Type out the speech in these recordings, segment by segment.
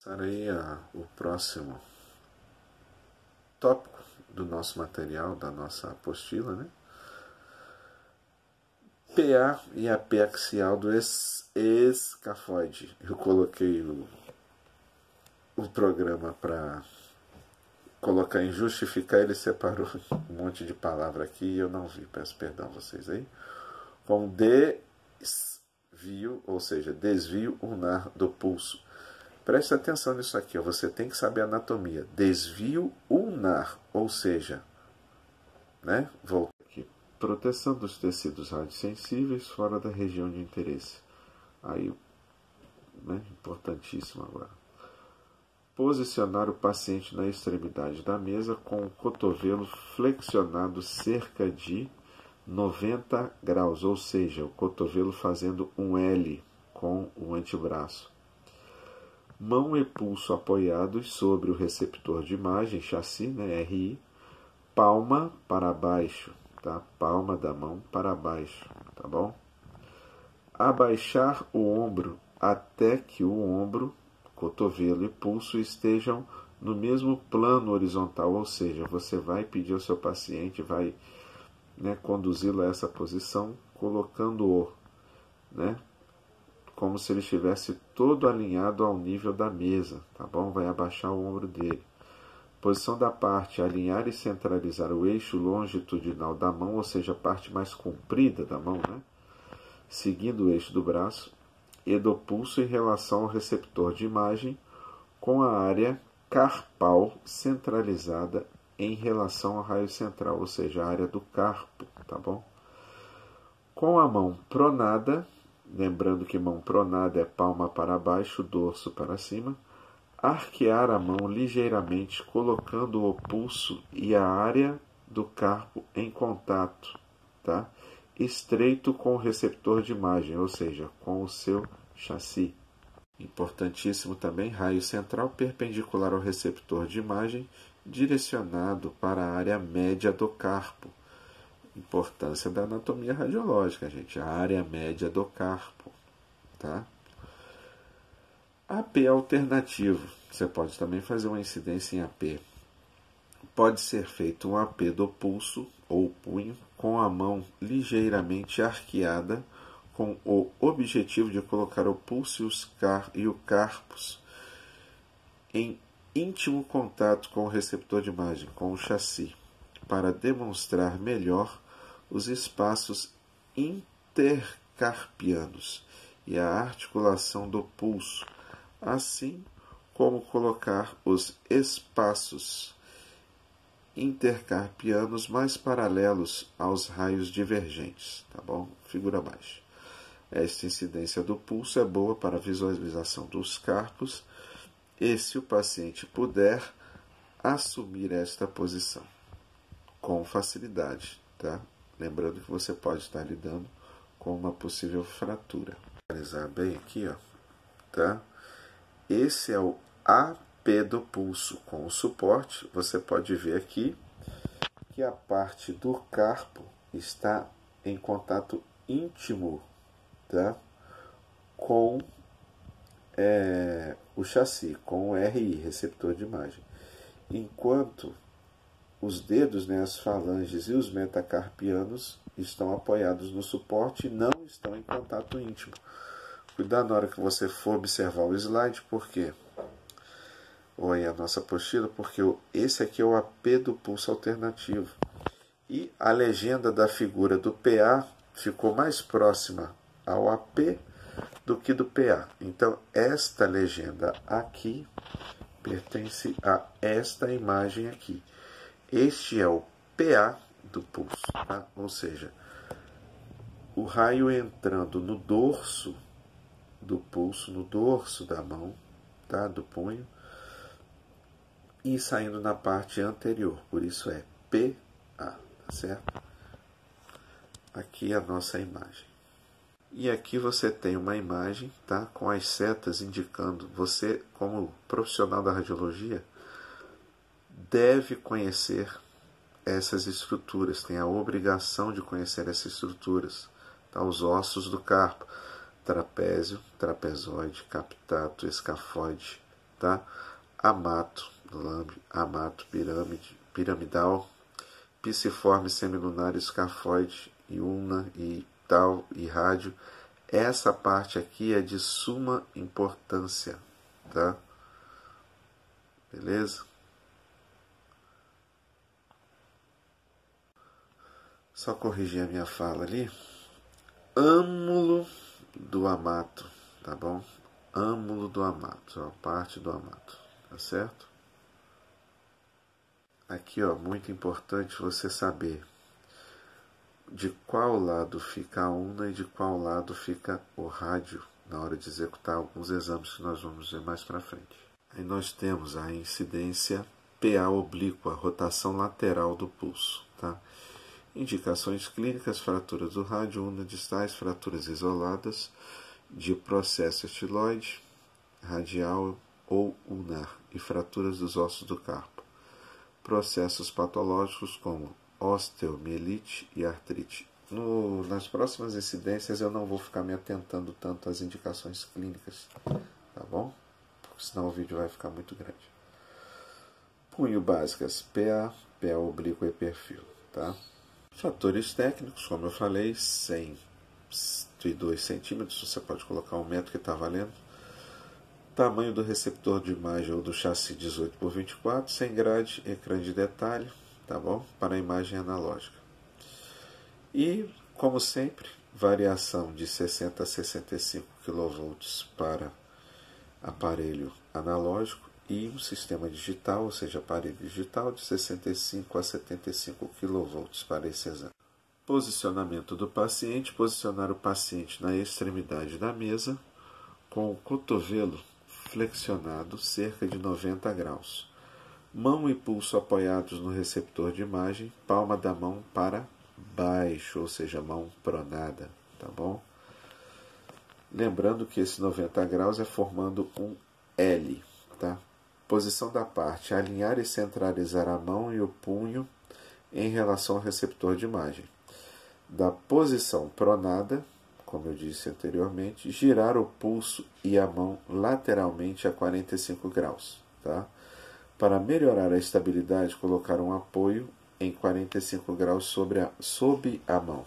Passar aí o próximo tópico do nosso material, da nossa apostila, né? PA e a P axial do escafoide. Eu coloquei o programa para colocar em justificar, ele separou um monte de palavra aqui e eu não vi, peço perdão a vocês aí. Com desvio, ou seja, desvio ulnar do pulso. Preste atenção nisso aqui, ó. Você tem que saber a anatomia. Desvio ulnar, ou seja, né? Volta aqui. Proteção dos tecidos radiosensíveis fora da região de interesse. Aí, né? Importantíssimo agora. Posicionar o paciente na extremidade da mesa com o cotovelo flexionado cerca de 90 graus, ou seja, o cotovelo fazendo um L com o antebraço. Mão e pulso apoiados sobre o receptor de imagem, chassi, né, RI, palma para baixo, tá? Palma da mão para baixo, tá bom? Abaixar o ombro até que o ombro, cotovelo e pulso estejam no mesmo plano horizontal, ou seja, você vai pedir ao seu paciente, vai, né, conduzi-lo a essa posição, colocando-o, né, como se ele estivesse todo alinhado ao nível da mesa, tá bom? Vai abaixar o ombro dele. Posição da parte, alinhar e centralizar o eixo longitudinal da mão, ou seja, a parte mais comprida da mão, né? Seguindo o eixo do braço, e do pulso em relação ao receptor de imagem, com a área carpal centralizada em relação ao raio central, ou seja, a área do carpo, tá bom? Com a mão pronada, lembrando que mão pronada é palma para baixo, dorso para cima, arquear a mão ligeiramente, colocando o pulso e a área do carpo em contato, tá? Estreito com o receptor de imagem, ou seja, com o seu chassi. Importantíssimo também, raio central perpendicular ao receptor de imagem, direcionado para a área média do carpo. Importância da anatomia radiológica, gente, a área média do carpo, tá? AP alternativo, você pode também fazer uma incidência em AP. Pode ser feito um AP do pulso ou punho com a mão ligeiramente arqueada, com o objetivo de colocar o pulso e o carpus em íntimo contato com o receptor de imagem, com o chassi, para demonstrar melhor os espaços intercarpianos e a articulação do pulso, assim como colocar os espaços intercarpianos mais paralelos aos raios divergentes, tá bom? Figura abaixo. Esta incidência do pulso é boa para a visualização dos carpos e, se o paciente puder, assumir esta posição com facilidade, tá? Lembrando que você pode estar lidando com uma possível fratura. Vou analisar bem aqui, ó, tá? Esse é o AP do pulso com o suporte. Você pode ver aqui que a parte do carpo está em contato íntimo, tá? Com o chassi, com o RI, receptor de imagem. Enquanto os dedos, né, as falanges e os metacarpianos estão apoiados no suporte e não estão em contato íntimo. Cuidado na hora que você for observar o slide, porque ou aí a nossa apostila, porque esse aqui é o AP do pulso alternativo. E a legenda da figura do PA ficou mais próxima ao AP do que do PA. Então, esta legenda aqui pertence a esta imagem aqui. Este é o PA do pulso, tá? Ou seja, o raio entrando no dorso do pulso, no dorso da mão, tá? Do punho, e saindo na parte anterior, por isso é PA, tá certo? Aqui é a nossa imagem. E aqui você tem uma imagem, tá? Com as setas indicando, você como profissional da radiologia deve conhecer essas estruturas, tem a obrigação de conhecer essas estruturas, tá? Os ossos do carpo, trapézio, trapezoide, captato, escafoide, tá? Amato, amato piramidal, piciforme semilunar, escafoide, e ulna e tal, e rádio. Essa parte aqui é de suma importância, tá? Beleza? Só corrigir a minha fala ali. Âmulo do amato, tá bom? Âmulo do amato, a parte do amato, tá certo? Aqui, ó, muito importante você saber de qual lado fica a ulna e de qual lado fica o rádio na hora de executar alguns exames que nós vamos ver mais para frente. Aí nós temos a incidência PA oblíqua, rotação lateral do pulso, tá? Indicações clínicas: fraturas do rádio, ulna distais, fraturas isoladas de processo estiloide, radial ou ulnar e fraturas dos ossos do carpo. Processos patológicos como osteomielite e artrite. Nas próximas incidências eu não vou ficar me atentando tanto às indicações clínicas, tá bom? Porque senão o vídeo vai ficar muito grande. Punho básicas, PA oblíqua e perfil, tá? Fatores técnicos, como eu falei, 102 centímetros, você pode colocar 1 metro que está valendo. Tamanho do receptor de imagem ou do chassi 18 por 24, sem grade, ecrã de detalhe, tá bom? Para a imagem analógica. E, como sempre, variação de 60 a 65 kV para aparelho analógico e um sistema digital, ou seja, aparelho digital de 65 a 75 kV para esse exame. Posicionamento do paciente: posicionar o paciente na extremidade da mesa com o cotovelo flexionado cerca de 90 graus. Mão e pulso apoiados no receptor de imagem, palma da mão para baixo, ou seja, mão pronada, tá bom? Lembrando que esse 90 graus é formando um L, tá? Posição da parte: alinhar e centralizar a mão e o punho em relação ao receptor de imagem. Da posição pronada, como eu disse anteriormente, girar o pulso e a mão lateralmente a 45 graus, tá? Para melhorar a estabilidade, colocar um apoio em 45 graus sob a mão.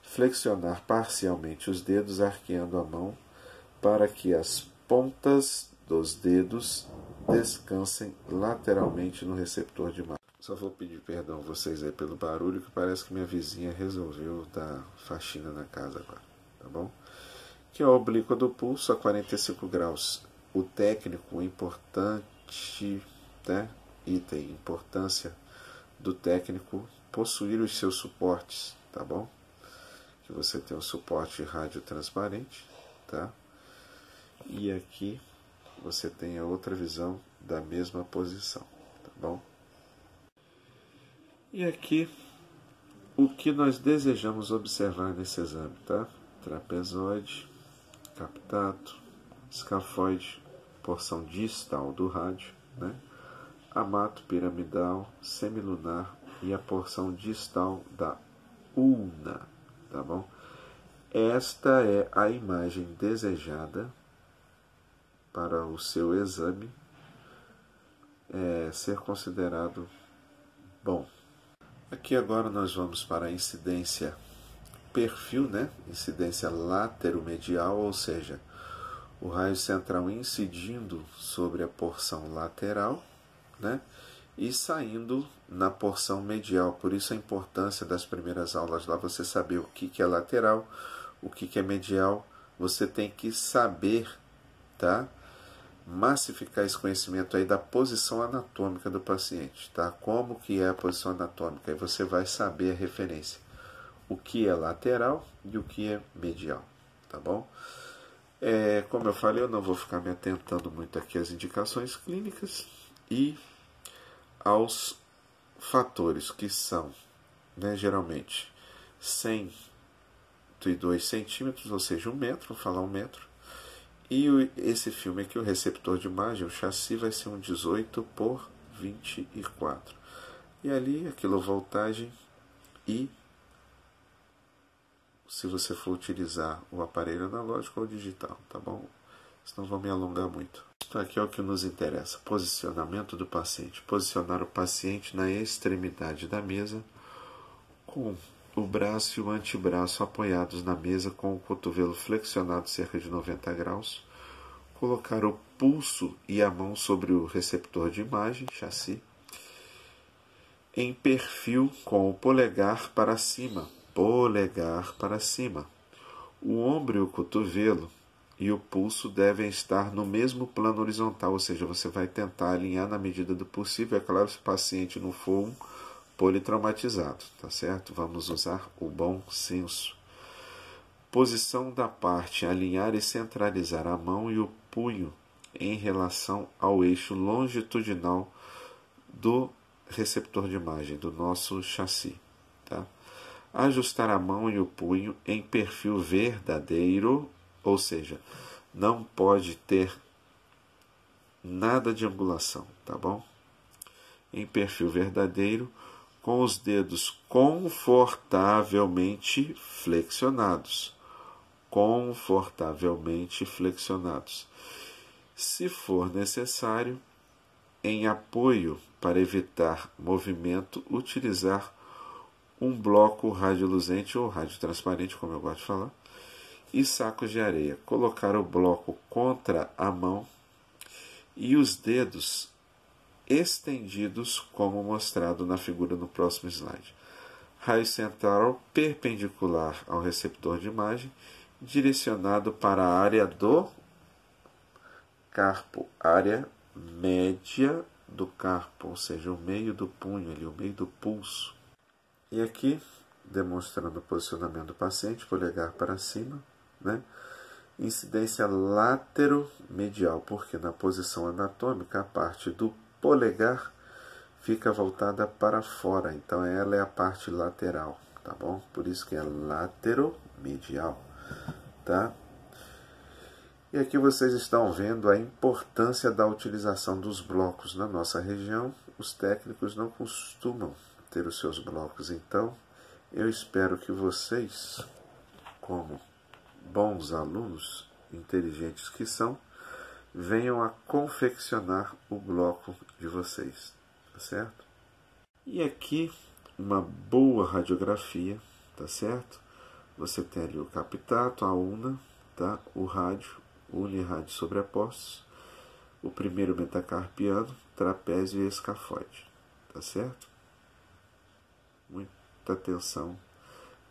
Flexionar parcialmente os dedos, arqueando a mão para que as pontas dos dedos descansem lateralmente no receptor de imagem. Só vou pedir perdão a vocês aí pelo barulho, que parece que minha vizinha resolveu dar faxina na casa agora, tá bom? Que é a oblíqua do pulso a 45 graus. O técnico, o importante, né? Item, importância do técnico possuir os seus suportes, tá bom? Que você tem um suporte rádio transparente, tá? E aqui você tem a outra visão da mesma posição, tá bom? E aqui o que nós desejamos observar nesse exame, tá? Trapezoide, captato, escafoide, porção distal do rádio, né? Amato piramidal, semilunar e a porção distal da ulna, tá bom? Esta é a imagem desejada para o seu exame ser considerado bom. Aqui agora nós vamos para a incidência perfil, né? Incidência lateromedial, ou seja, o raio central incidindo sobre a porção lateral, né? E saindo na porção medial. Por isso a importância das primeiras aulas lá, você saber o que é lateral, o que é medial. Você tem que saber, tá? Massificar esse conhecimento aí da posição anatômica do paciente, tá? Como que é a posição anatômica? Aí você vai saber a referência. O que é lateral e o que é medial, tá bom? Como eu falei, eu não vou ficar me atentando muito aqui às indicações clínicas e aos fatores que são, né, geralmente 102 centímetros, ou seja, 1 metro, vou falar 1 metro. E esse filme aqui, o receptor de imagem, o chassi vai ser um 18 por 24. E ali a quilovoltagem e, se você for utilizar o aparelho analógico ou digital, tá bom? senão vou me alongar muito. Então aqui é o que nos interessa, posicionamento do paciente. Posicionar o paciente na extremidade da mesa, com o braço e o antebraço apoiados na mesa, com o cotovelo flexionado cerca de 90 graus. Colocar o pulso e a mão sobre o receptor de imagem, chassi, em perfil com o polegar para cima. Polegar para cima. O ombro e o cotovelo e o pulso devem estar no mesmo plano horizontal, ou seja, você vai tentar alinhar na medida do possível. É claro, se o paciente não for um politraumatizado, tá certo? Vamos usar o bom senso. Posição da parte: alinhar e centralizar a mão e o punho em relação ao eixo longitudinal do receptor de imagem, do nosso chassi. Tá? Ajustar a mão e o punho em perfil verdadeiro, ou seja, não pode ter nada de angulação, tá bom? Em perfil verdadeiro, com os dedos confortavelmente flexionados. Confortavelmente flexionados. Se for necessário, em apoio para evitar movimento, utilizar um bloco radioluzente ou radiotransparente, como eu gosto de falar, e sacos de areia. Colocar o bloco contra a mão e os dedos estendidos, como mostrado na figura no próximo slide. Raio central perpendicular ao receptor de imagem, direcionado para a área do carpo, área média do carpo, ou seja, o meio do punho, ali, o meio do pulso. E aqui, demonstrando o posicionamento do paciente, polegar para cima, né? Incidência lateromedial, porque na posição anatômica a parte do polegar fica voltada para fora, então ela é a parte lateral, tá bom? Por isso que é lateromedial, tá? E aqui vocês estão vendo a importância da utilização dos blocos. Na nossa região, os técnicos não costumam ter os seus blocos, então eu espero que vocês, como bons alunos inteligentes que são, venham a confeccionar o bloco de vocês, tá certo? E aqui uma boa radiografia, tá certo? Você tem ali o captato, a una, tá? O rádio, unirádio sobrepostos, o primeiro metacarpiano, trapézio e escafoide, tá certo? Muita atenção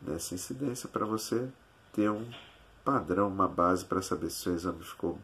nessa incidência para você ter um padrão, uma base para saber se o seu exame ficou